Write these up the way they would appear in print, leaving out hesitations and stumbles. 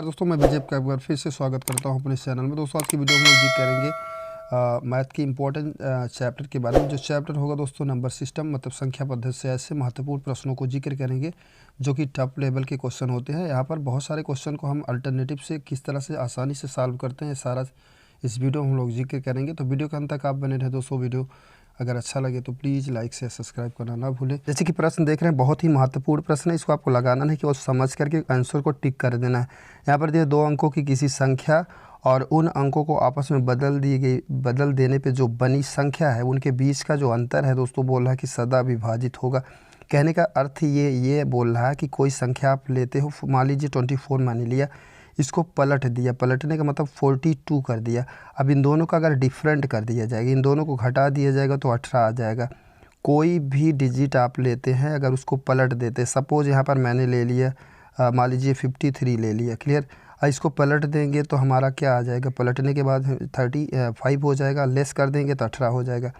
दोस्तों, मैं विजय का एक बार फिर से स्वागत करता हूं अपने चैनल में। दोस्तों, आज की वीडियो में हम जिक्र करेंगे मैथ की इंपॉर्टेंट चैप्टर के बारे में। जो चैप्टर होगा दोस्तों नंबर सिस्टम, मतलब संख्या पद्धति से ऐसे महत्वपूर्ण प्रश्नों को जिक्र करेंगे जो कि टॉप लेवल के क्वेश्चन होते हैं। यहाँ पर बहुत सारे क्वेश्चन को हम अल्टरनेटिव से किस तरह से आसानी से सॉल्व करते हैं, सारा इस वीडियो में हम लोग जिक्र करेंगे। तो वीडियो के अंत तक आप बने रहे दोस्तों। वीडियो अगर अच्छा लगे तो प्लीज़ लाइक से सब्सक्राइब करना ना भूलें। जैसे कि प्रश्न देख रहे हैं, बहुत ही महत्वपूर्ण प्रश्न है। इसको आपको लगाना नहीं कि वो समझ करके आंसर को टिक कर देना है। यहाँ पर दिए 2 अंकों की किसी संख्या और उन अंकों को आपस में बदल देने पे जो बनी संख्या है, उनके बीच का जो अंतर है दोस्तों, बोल रहा है कि सदा विभाजित होगा। कहने का अर्थ ये बोल रहा है कि कोई संख्या आप लेते हो, मान लीजिए 24 मान लिया, इसको पलट दिया, पलटने का मतलब 42 कर दिया। अब इन दोनों का अगर डिफरेंट कर दिया जाएगा, इन दोनों को घटा दिया जाएगा तो 18 आ जाएगा। कोई भी डिजिट आप लेते हैं, अगर उसको पलट देते, सपोज़ यहाँ पर मैंने ले लिया, मान लीजिए 53 ले लिया, क्लियर। इसको पलट देंगे तो हमारा क्या आ जाएगा, पलटने के बाद 35 हो जाएगा, लेस कर देंगे तो 18 हो जाएगा।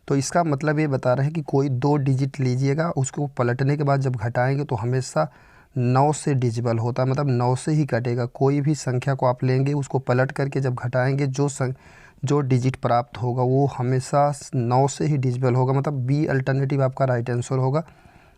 तो इसका मतलब ये बता रहे हैं कि कोई 2 डिजिट लीजिएगा, उसको पलटने के बाद जब घटाएंगे तो हमेशा 9 से डिजिबल होता है, मतलब 9 से ही कटेगा। कोई भी संख्या को आप लेंगे, उसको पलट करके जब घटाएंगे, जो डिजिट प्राप्त होगा वो हमेशा 9 से ही डिजिबल होगा, मतलब बी अल्टरनेटिव आपका राइट आंसर होगा।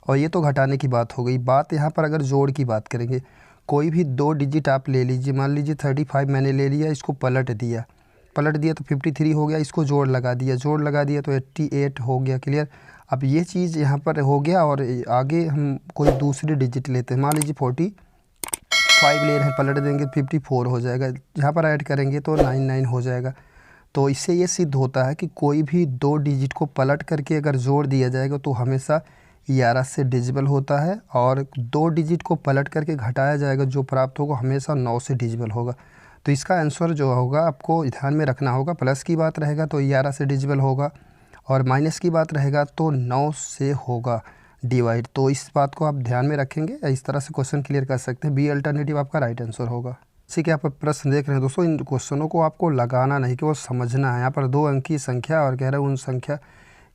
और ये तो घटाने की बात हो गई। बात यहाँ पर अगर जोड़ की बात करेंगे, कोई भी 2 डिजिट आप ले लीजिए, मान लीजिए 35 मैंने ले लिया, इसको पलट दिया तो 53 हो गया, इसको जोड़ लगा दिया तो 88 हो गया, क्लियर। अब ये चीज़ यहाँ पर हो गया। और आगे हम कोई दूसरी डिजिट लेते हैं, मान लीजिए 45 ले रहे हैं, पलट देंगे 54 हो जाएगा, यहाँ पर ऐड करेंगे तो 99 हो जाएगा। तो इससे ये सिद्ध होता है कि कोई भी 2 डिजिट को पलट करके अगर जोड़ दिया जाएगा तो हमेशा 11 से डिजिबल होता है, और 2 डिजिट को पलट करके घटाया जाएगा, जो प्राप्त होगा हमेशा 9 से डिजिबल होगा। तो इसका आंसर जो होगा आपको ध्यान में रखना होगा, प्लस की बात रहेगा तो 11 से डिजिबल होगा, और माइनस की बात रहेगा तो 9 से होगा डिवाइड। तो इस बात को आप ध्यान में रखेंगे, इस तरह से क्वेश्चन क्लियर कर सकते हैं। बी अल्टरनेटिव आपका राइट आंसर होगा। इसी के आप प्रश्न देख रहे हैं दोस्तों, इन क्वेश्चनों को आपको लगाना नहीं कि वो समझना है। यहाँ पर 2 अंक की संख्या और कह रहे हैं उन संख्या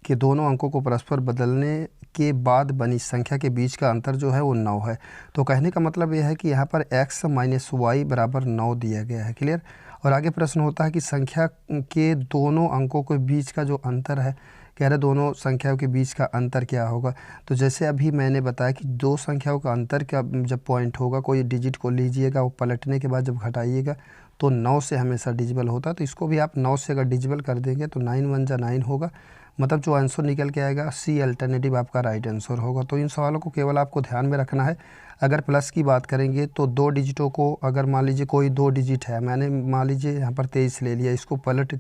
के दोनों अंकों को परस्पर बदलने के बाद बनी संख्या के बीच का अंतर जो है वो 9 है। तो कहने का मतलब ये है कि यहाँ पर x माइनस वाई बराबर 9 दिया गया है, क्लियर। और आगे प्रश्न होता है कि संख्या के दोनों अंकों के बीच का जो अंतर है, कह रहे दोनों संख्याओं के बीच का अंतर क्या होगा। तो जैसे अभी मैंने बताया कि 2 संख्याओं का अंतर का जब पॉइंट होगा, कोई डिजिट को लीजिएगा, वो पलटने के बाद जब घटाइएगा तो 9 से हमेशा डिजिबल होता है। तो इसको भी आप 9 से अगर डिजिबल कर देंगे तो 9 1 जा 9 होगा, मतलब जो आंसर निकल के आएगा सी अल्टरनेटिव आपका राइट आंसर होगा। तो इन सवालों को केवल आपको ध्यान में रखना है। अगर प्लस की बात करेंगे तो 2 डिजिटों को, अगर मान लीजिए कोई 2 डिजिट है, मैंने मान लीजिए यहाँ पर 23 ले लिया, इसको पलट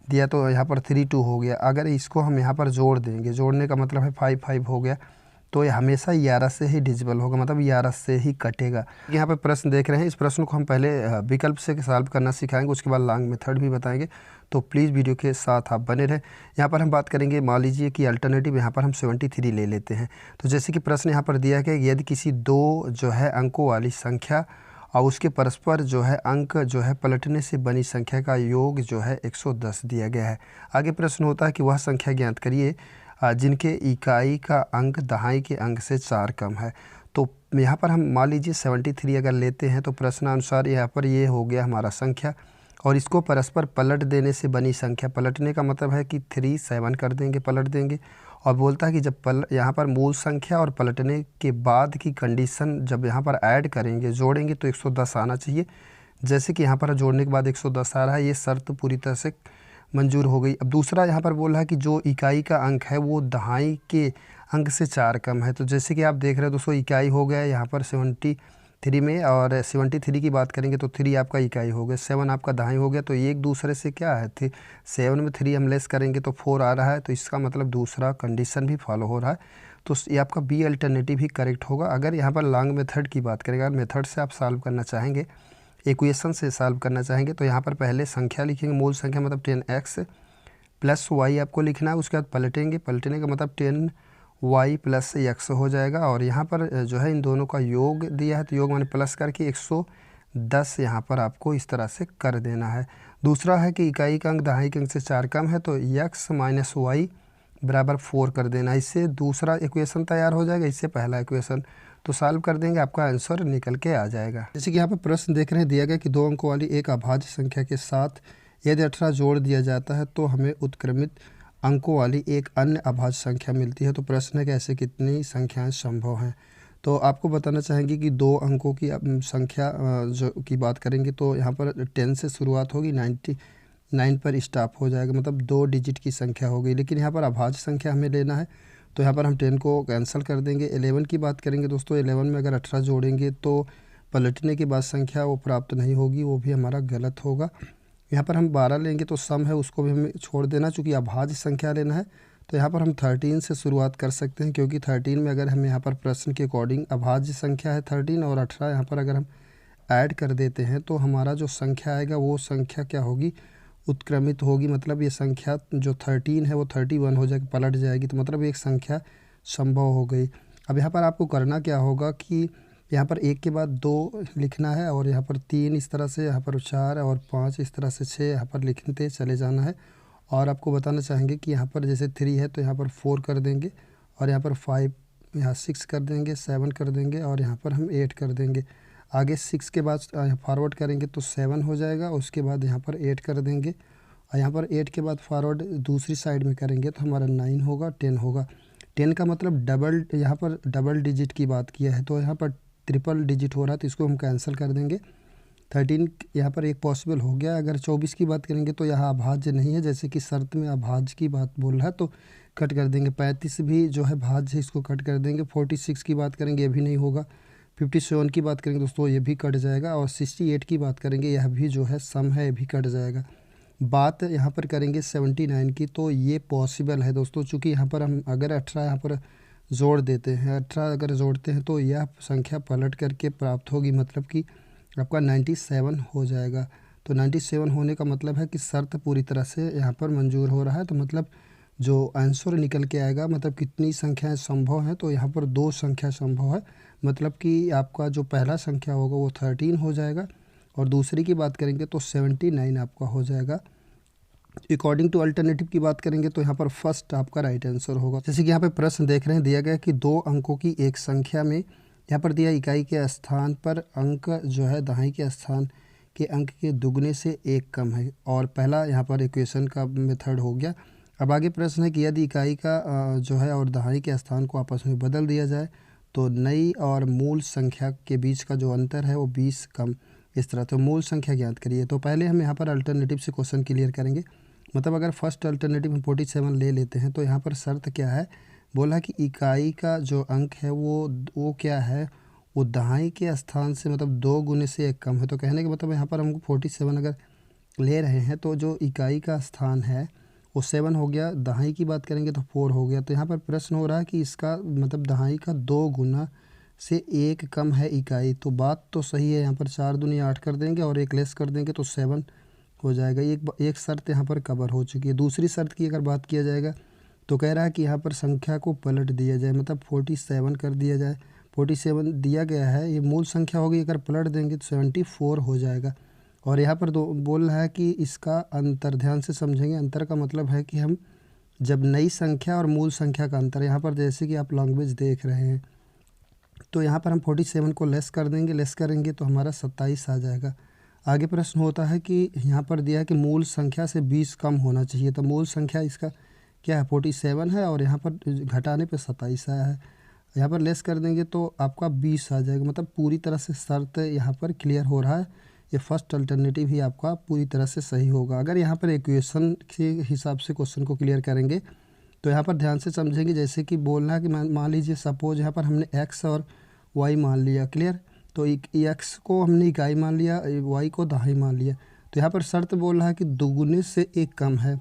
दिया तो यहाँ पर 32 हो गया। अगर इसको हम यहाँ पर जोड़ देंगे, जोड़ने का मतलब है 5 हो गया, तो ये हमेशा 11 से ही डिजिबल होगा, मतलब 11 से ही कटेगा। यहाँ पे प्रश्न देख रहे हैं, इस प्रश्न को हम पहले विकल्प से सॉल्व करना सिखाएंगे, उसके बाद लॉन्ग मेथड भी बताएंगे। तो प्लीज़ वीडियो के साथ आप बने रहें। यहाँ पर हम बात करेंगे, मान लीजिए कि अल्टरनेटिव यहाँ पर हम 73 ले लेते हैं। तो जैसे कि प्रश्न यहाँ पर दिया गया, यदि किसी 2 जो है अंकों वाली संख्या और उसके परस्पर जो है अंक जो है पलटने से बनी संख्या का योग जो है 110 दिया गया है। आगे प्रश्न होता है कि वह संख्या ज्ञात करिए जिनके इकाई का अंक दहाई के अंक से 4 कम है। तो यहाँ पर हम मान लीजिए 73 अगर लेते हैं तो प्रश्नानुसार यहाँ पर ये हो गया हमारा संख्या, और इसको परस्पर पलट देने से बनी संख्या। पलटने का मतलब है कि 3 7 कर देंगे, पलट देंगे। और बोलता है कि जब यहाँ पर मूल संख्या और पलटने के बाद की कंडीशन जब यहाँ पर ऐड करेंगे, जोड़ेंगे तो 110 आना चाहिए। जैसे कि यहाँ पर जोड़ने के बाद 110 आ रहा है, ये शर्त पूरी तरह से मंजूर हो गई। अब दूसरा यहाँ पर बोल रहा है कि जो इकाई का अंक है वो दहाई के अंक से 4 कम है। तो जैसे कि आप देख रहे हैं दोस्तों, इकाई हो गया यहाँ पर 73 में, और 73 की बात करेंगे तो 3 आपका इकाई हो गया, 7 आपका दहाई हो गया। तो ये एक दूसरे से क्या है, 7 में 3 हम लेस करेंगे तो 4 आ रहा है। तो इसका मतलब दूसरा कंडीशन भी फॉलो हो रहा है। तो ये आपका बी अल्टरनेटिव ही करेक्ट होगा। अगर यहाँ पर लॉन्ग मेथड की बात करेंगे, अगर मेथड से आप सॉल्व करना चाहेंगे, इक्वेशन से सॉल्व करना चाहेंगे, तो यहाँ पर पहले संख्या लिखेंगे, मूल संख्या मतलब 10x प्लस वाई आपको लिखना है। उसके बाद पलटेंगे, पलटने का मतलब 10y प्लस x हो जाएगा। और यहाँ पर जो है इन दोनों का योग दिया है, तो योग माने प्लस करके 110 यहाँ पर आपको इस तरह से कर देना है। दूसरा है कि इकाई का अंक दहाई के अंक से 4 कम है, तो x माइनस वाई बराबर 4 कर देना। इससे दूसरा इक्वेशन तैयार हो जाएगा, इससे पहला इक्वेशन। तो सॉल्व कर देंगे, आपका आंसर निकल के आ जाएगा। जैसे कि यहाँ पर प्रश्न देख रहे हैं, दिया गया कि 2 अंकों वाली एक अभाज्य संख्या के साथ यदि 18 जोड़ दिया जाता है तो हमें उत्क्रमित अंकों वाली एक अन्य अभाज्य संख्या मिलती है। तो प्रश्न है कि ऐसे कितनी संख्याएं संभव हैं। तो आपको बताना चाहेंगे कि 2 अंकों की संख्या जो की बात करेंगे तो यहाँ पर 10 से शुरुआत होगी, 99 पर स्टॉप हो जाएगा, मतलब 2 डिजिट की संख्या हो गई। लेकिन यहाँ पर अभाज्य संख्या हमें लेना है तो यहाँ पर हम 10 को कैंसिल कर देंगे। 11 की बात करेंगे दोस्तों, 11 में अगर 18 जोड़ेंगे तो पलटने के बाद संख्या वो प्राप्त नहीं होगी, वो भी हमारा गलत होगा। यहाँ पर हम 12 लेंगे तो सम है उसको भी हमें छोड़ देना, चूँकि अभाज्य संख्या लेना है। तो यहाँ पर हम 13 से शुरुआत कर सकते हैं, क्योंकि 13 में अगर हम यहाँ पर प्रश्न के अकॉर्डिंग अभाज्य संख्या है 13 और 18 यहाँ पर अगर हम ऐड कर देते हैं तो हमारा जो संख्या आएगा वो संख्या क्या होगी, उत्क्रमित होगी। मतलब ये संख्या जो 13 है वो 31 हो जाएगी, पलट जाएगी। तो मतलब एक संख्या संभव हो गई। अब यहाँ पर आपको करना क्या होगा कि यहाँ पर 1 के बाद 2 लिखना है और यहाँ पर 3 इस तरह से, यहाँ पर 4 और 5 इस तरह से 6 यहाँ पर लिखते चले जाना है। और आपको बताना चाहेंगे कि यहाँ पर जैसे 3 है तो यहाँ पर 4 कर देंगे और यहाँ पर 5, यहाँ 6 कर देंगे, 7 कर देंगे और यहाँ पर हम 8 कर देंगे। आगे 6 के बाद फॉरवर्ड करेंगे तो 7 हो जाएगा, उसके बाद यहाँ पर 8 कर देंगे और यहाँ पर 8 के बाद फॉरवर्ड दूसरी साइड में करेंगे तो हमारा 9 होगा, 10 होगा। 10 का मतलब डबल, यहाँ पर डबल डिजिट की बात किया है तो यहाँ पर ट्रिपल डिजिट हो रहा है तो इसको हम कैंसिल कर देंगे। 13 यहाँ पर एक पॉसिबल हो गया। अगर 24 की बात करेंगे तो यहाँ अभाज्य नहीं है, जैसे कि शर्त में अभाज्य की बात बोल रहा है तो कट कर देंगे। 35 भी जो है भाज्य है, इसको कट कर देंगे। 46 की बात करेंगे ये भी नहीं होगा। 57 की बात करेंगे दोस्तों ये भी कट जाएगा और 68 की बात करेंगे यह भी जो है सम है, ये भी कट जाएगा। बात यहाँ पर करेंगे 79 की तो ये पॉसिबल है दोस्तों, चूँकि यहाँ पर हम अगर 18 यहाँ पर जोड़ देते हैं, 18 अगर जोड़ते हैं तो यह संख्या पलट करके प्राप्त होगी, मतलब कि आपका 97 हो जाएगा। तो 97 होने का मतलब है कि शर्त पूरी तरह से यहाँ पर मंजूर हो रहा है। तो मतलब जो आंसर निकल के आएगा, मतलब कितनी संख्याएं संभव हैं, तो यहाँ पर 2 संख्या संभव है। मतलब कि आपका जो पहला संख्या होगा वो 13 हो जाएगा और दूसरी की बात करेंगे तो 79 आपका हो जाएगा। अकॉर्डिंग टू अल्टरनेटिव की बात करेंगे तो यहाँ पर फर्स्ट आपका राइट आंसर होगा। जैसे कि यहाँ पे प्रश्न देख रहे हैं, दिया गया कि 2 अंकों की एक संख्या में, यहाँ पर दिया इकाई के स्थान पर अंक जो है दहाई के स्थान के अंक के दुगने से 1 कम है, और पहला यहाँ पर इक्वेशन का मेथड हो गया। अब आगे प्रश्न है कि यदि इकाई का जो है और दहाई के स्थान को आपस में बदल दिया जाए तो नई और मूल संख्या के बीच का जो अंतर है वो 20 कम, इस तरह। तो मूल संख्या ज्ञात करिए। तो पहले हम यहाँ पर अल्टरनेटिव से क्वेश्चन क्लियर करेंगे। मतलब अगर फर्स्ट अल्टरनेटिव हम 47 ले लेते हैं तो यहाँ पर शर्त क्या है, बोला कि इकाई का जो अंक है वो क्या है, वो दहाई के स्थान से मतलब 2 गुने से 1 कम है। तो कहने का मतलब यहाँ पर हमको 47 अगर ले रहे हैं तो जो इकाई का स्थान है वो 7 हो गया, दहाई की बात करेंगे तो 4 हो गया। तो यहाँ पर प्रश्न हो रहा है कि इसका मतलब दहाई का 2 गुना से 1 कम है इकाई। तो बात तो सही है, यहाँ पर 4 दूनी 8 कर देंगे और 1 लेस कर देंगे तो 7 हो जाएगा। एक शर्त यहाँ पर कवर हो चुकी है। दूसरी शर्त की अगर बात किया जाएगा तो कह रहा है कि यहाँ पर संख्या को पलट दिया जाए, मतलब 47 कर दिया जाए। 47 दिया गया है, ये मूल संख्या होगी, अगर पलट देंगे तो 74 हो जाएगा। और यहाँ पर बोल रहा है कि इसका अंतर ध्यान से समझेंगे। अंतर का मतलब है कि हम जब नई संख्या और मूल संख्या का अंतर, यहाँ पर जैसे कि आप लैंग्वेज देख रहे हैं तो यहाँ पर हम 47 को लेस कर देंगे, लेस करेंगे तो हमारा 27 आ जाएगा। आगे प्रश्न होता है कि यहाँ पर दिया है कि मूल संख्या से 20 कम होना चाहिए। तो मूल संख्या इसका क्या है, 47 है और यहाँ पर घटाने पे 27 आया है। यहाँ पर लेस कर देंगे तो आपका 20 आ जाएगा। मतलब पूरी तरह से शर्त यहाँ पर क्लियर हो रहा है। ये फर्स्ट अल्टरनेटिव ही आपका पूरी तरह से सही होगा। अगर यहाँ पर इक्वेशन के हिसाब से क्वेश्चन को क्लियर करेंगे तो यहाँ पर ध्यान से समझेंगे। जैसे कि बोलना है कि मान लीजिए सपोज यहाँ पर हमने x और y मान लिया, क्लियर। तो x को हमने इकाई मान लिया, y को दहाई मान लिया। तो यहाँ पर शर्त बोल रहा है कि 2 गुने से 1 कम है।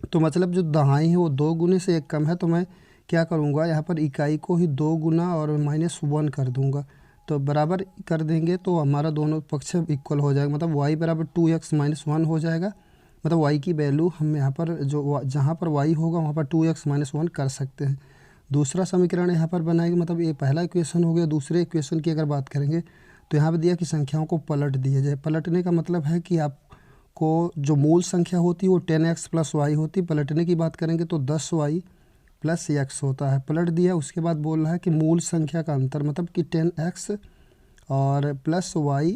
तो मतलब जो दहाई है वो 2 गुने से 1 कम है। तो मैं क्या करूँगा, यहाँ पर इकाई को ही 2 गुना और -1 कर दूँगा। तो बराबर कर देंगे तो हमारा दोनों पक्ष इक्वल हो जाएगा। मतलब y बराबर 2x - 1 हो जाएगा। मतलब y की वैल्यू हम यहाँ पर जो जहाँ पर y होगा वहाँ पर 2x - 1 कर सकते हैं। दूसरा समीकरण यहाँ पर बनाएंगे। मतलब ये पहला इक्वेशन हो गया। दूसरे इक्वेशन की अगर बात करेंगे तो यहाँ पर दिया कि संख्याओं को पलट दिया जाए। पलटने का मतलब है कि आपको जो मूल संख्या होती है वो 10x + y होती। पलटने की बात करेंगे तो 10y प्लस x होता है, पलट दिया। उसके बाद बोल रहा है कि मूल संख्या का अंतर, मतलब कि 10x और प्लस y,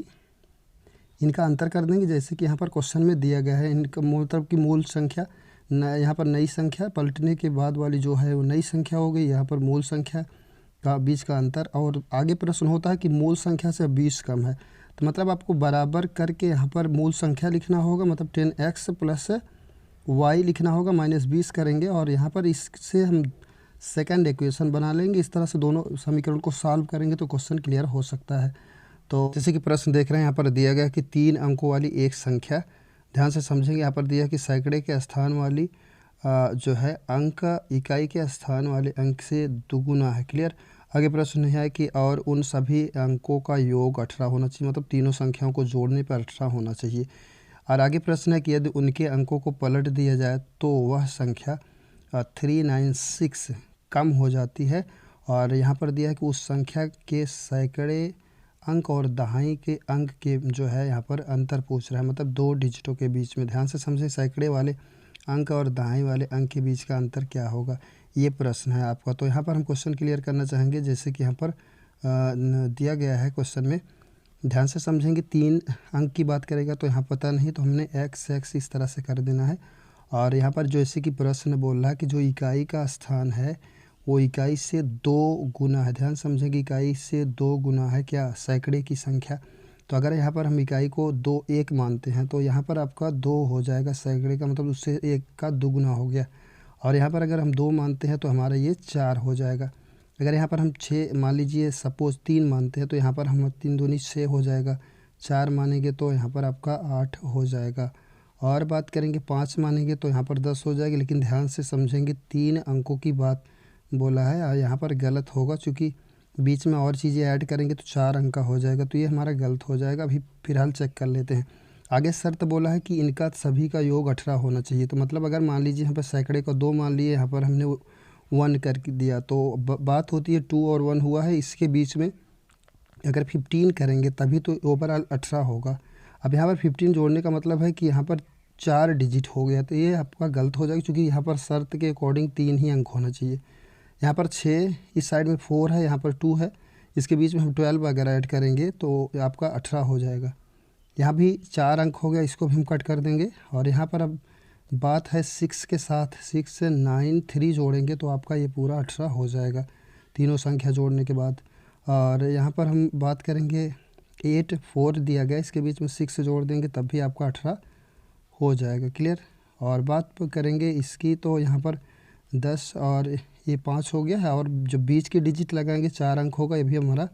इनका अंतर कर देंगे जैसे कि यहाँ पर क्वेश्चन में दिया गया है। इनका मतलब कि मूल संख्या यहाँ पर नई संख्या पलटने के बाद वाली जो है वो नई संख्या हो गई, यहाँ पर मूल संख्या का बीच का अंतर। और आगे प्रश्न होता है कि मूल संख्या से 20 कम है, तो मतलब आपको बराबर करके यहाँ पर मूल संख्या लिखना होगा, मतलब 10x प्लस y लिखना होगा, -20 करेंगे और यहाँ पर इससे हम सेकंड इक्वेशन बना लेंगे। इस तरह से दोनों समीकरण को सॉल्व करेंगे तो क्वेश्चन क्लियर हो सकता है। तो जैसे कि प्रश्न देख रहे हैं, यहाँ पर दिया गया कि 3 अंकों वाली एक संख्या, ध्यान से समझेंगे। यहाँ पर दिया कि सैकड़े के स्थान वाली जो है अंक इकाई के स्थान वाले अंक से दुगुना है। क्लियर। आगे प्रश्न है कि और उन सभी अंकों का योग 18 होना चाहिए, मतलब तीनों संख्याओं को जोड़ने पर 18 होना चाहिए। और आगे प्रश्न है कि यदि उनके अंकों को पलट दिया जाए तो वह संख्या 396 कम हो जाती है। और यहाँ पर दिया है कि उस संख्या के सैकड़े अंक और दहाई के अंक के जो है यहाँ पर अंतर पूछ रहा है, मतलब 2 डिजिटों के बीच में। ध्यान से समझें, सैकड़े वाले अंक और दहाई वाले अंक के बीच का अंतर क्या होगा, ये प्रश्न है आपका। तो यहाँ पर हम क्वेश्चन क्लियर करना चाहेंगे, जैसे कि यहाँ पर दिया गया है क्वेश्चन में। ध्यान से समझेंगे, 3 अंक की बात करेगा तो यहाँ पता नहीं, तो हमने x इस तरह से कर देना है। और यहाँ पर जैसे कि प्रश्न बोल रहा है कि जो इकाई का स्थान है वो इकाई से 2 गुना है। ध्यान समझेंगे, इकाई से 2 गुना है क्या, सैकड़े की संख्या। तो अगर यहाँ पर हम इकाई को 2 1 मानते हैं तो यहाँ पर आपका 2 हो जाएगा, सैकड़े का मतलब उससे 1 का दुगुना हो गया। और यहाँ पर अगर हम 2 मानते हैं तो हमारा ये 4 हो जाएगा। अगर यहाँ पर हम 6 मान लीजिए, सपोज 3 मानते हैं तो यहाँ पर हम 3 दूनी 6 हो जाएगा। 4 मानेंगे तो यहाँ पर आपका 8 हो जाएगा। और बात करेंगे 5 मानेंगे तो यहाँ पर 10 हो जाएगी। लेकिन ध्यान से समझेंगे, 3 अंकों की बात बोला है और यहाँ पर गलत होगा, क्योंकि बीच में और चीज़ें ऐड करेंगे तो 4 अंक का हो जाएगा, तो ये हमारा गलत हो जाएगा। अभी फिलहाल चेक कर लेते हैं। आगे शर्त बोला है कि इनका सभी का योग 18 होना चाहिए। तो मतलब अगर मान लीजिए यहाँ पर सैकड़े को 2 मान लिए, यहाँ पर हमने 1 कर दिया, तो बात होती है 2 और 1 हुआ है, इसके बीच में अगर 15 करेंगे तभी तो ओवरऑल 18 होगा। अब यहाँ पर 15 जोड़ने का मतलब है कि यहाँ पर 4 डिजिट हो गया, तो ये आपका गलत हो जाएगा, क्योंकि यहाँ पर शर्त के अकॉर्डिंग 3 ही अंक होना चाहिए। यहाँ पर 6, इस साइड में 4 है, यहाँ पर 2 है, इसके बीच में हम 12 वगैरह ऐड करेंगे तो आपका 18 हो जाएगा। यहाँ भी 4 अंक हो गया, इसको भी हम कट कर देंगे। और यहाँ पर अब बात है 6 के साथ, 6 से 9 3 जोड़ेंगे तो आपका ये पूरा 18 हो जाएगा, तीनों संख्या जोड़ने के बाद। और यहाँ पर हम बात करेंगे 8 4 दिया गया, इसके बीच में 6 जोड़ देंगे तब भी आपका 18 हो जाएगा। क्लियर। और बात करेंगे इसकी, तो यहाँ पर 10 और ये 5 हो गया है, और जो बीच के डिजिट लगाएंगे 4 अंक होगा, ये भी हमारा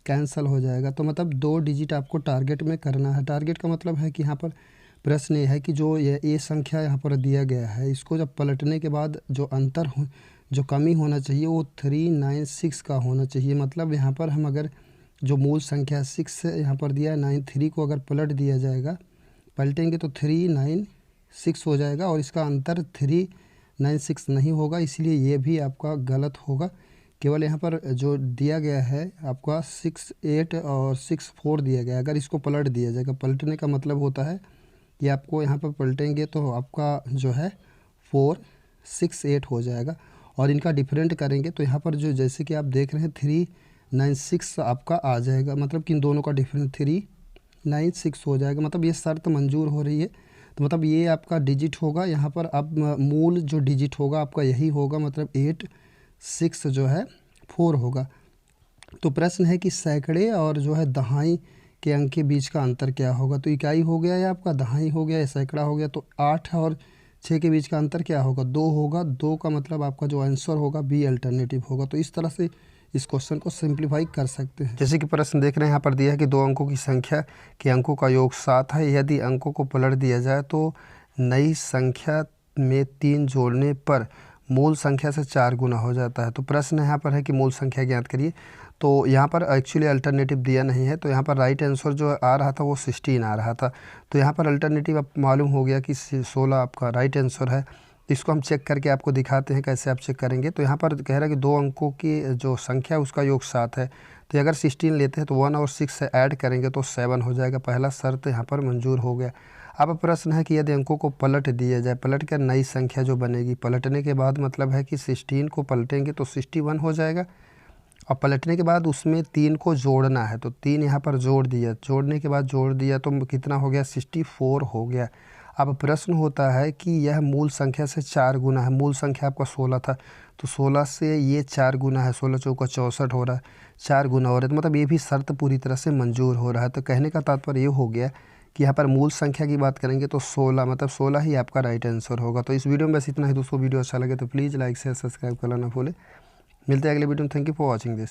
कैंसिल हो जाएगा। तो मतलब 2 डिजिट आपको टारगेट में करना है। टारगेट का मतलब है कि यहाँ पर प्रश्न ये है कि जो ये संख्या यहाँ पर दिया गया है, इसको जब पलटने के बाद जो अंतर जो कमी होना चाहिए वो 396 का होना चाहिए। मतलब यहाँ पर हम अगर जो मूल संख्या 6 यहाँ पर दिया है, 93 को अगर पलट दिया जाएगा, पलटेंगे तो 396 हो जाएगा, और इसका अंतर 396 नहीं होगा, इसलिए ये भी आपका गलत होगा। केवल यहाँ पर जो दिया गया है आपका 6 8 और 6 4 दिया गया है, अगर इसको पलट दिया जाएगा, पलटने का मतलब होता है कि आपको यहाँ पर पलटेंगे तो आपका जो है 4 6 8 हो जाएगा। और इनका डिफरेंट करेंगे तो यहाँ पर जो जैसे कि आप देख रहे हैं 396 आपका आ जाएगा, मतलब कि इन दोनों का डिफरेंस 396 हो जाएगा। मतलब ये शर्त मंजूर हो रही है, तो मतलब ये आपका डिजिट होगा। यहाँ पर अब मूल जो डिजिट होगा आपका यही होगा, मतलब 8 6 जो है 4 होगा। तो प्रश्न है कि सैकड़े और जो है दहाई के अंक के बीच का अंतर क्या होगा। तो इकाई हो गया या आपका दहाई हो गया या सैकड़ा हो गया, तो 8 और 6 के बीच का अंतर क्या होगा, 2 होगा। 2 का मतलब आपका जो आंसर होगा बी अल्टरनेटिव होगा। तो इस तरह से इस क्वेश्चन को सिंप्लीफाई कर सकते हैं। जैसे कि प्रश्न देख रहे हैं, यहाँ पर दिया है कि 2 अंकों की संख्या के अंकों का योग 7 है। यदि अंकों को पलट दिया जाए तो नई संख्या में 3 जोड़ने पर मूल संख्या से 4 गुना हो जाता है। तो प्रश्न यहाँ पर है कि मूल संख्या ज्ञात करिए। तो यहाँ पर एक्चुअली अल्टरनेटिव दिया नहीं है, तो यहाँ पर राइट आंसर जो आ रहा था वो 16 आ रहा था। तो यहाँ पर अल्टरनेटिव अब मालूम हो गया कि 16 आपका राइट आंसर है। इसको हम चेक करके आपको दिखाते हैं कैसे आप चेक करेंगे। तो यहाँ पर कह रहा है कि 2 अंकों की जो संख्या है उसका योग 7 है। तो अगर 16 लेते हैं तो 1 और 6 से ऐड करेंगे तो 7 हो जाएगा। पहला शर्त यहाँ पर मंजूर हो गया। अब प्रश्न है कि यदि अंकों को पलट दिया जाए, पलट कर नई संख्या जो बनेगी, पलटने के बाद मतलब है कि 16 को पलटेंगे तो 61 हो जाएगा, और पलटने के बाद उसमें 3 को जोड़ना है, तो 3 यहाँ पर जोड़ दिया, जोड़ने के बाद जोड़ दिया तो कितना हो गया, 64 हो गया। अब प्रश्न होता है कि यह मूल संख्या से 4 गुना है, मूल संख्या आपका 16 था, तो 16 से ये 4 गुना है, 16 चौका 64 हो रहा है, 4 गुना हो रहा है, तो मतलब ये भी शर्त पूरी तरह से मंजूर हो रहा है। तो कहने का तात्पर्य ये हो गया कि यहाँ पर मूल संख्या की बात करेंगे तो 16, मतलब 16 ही आपका राइट आंसर होगा। तो इस वीडियो में बस इतना ही दोस्तों। वीडियो अच्छा लगे तो प्लीज़ लाइक शेयर सब्सक्राइब करना ना भूलें। मिलते हैं अगले वीडियो में। Thank you for watching this.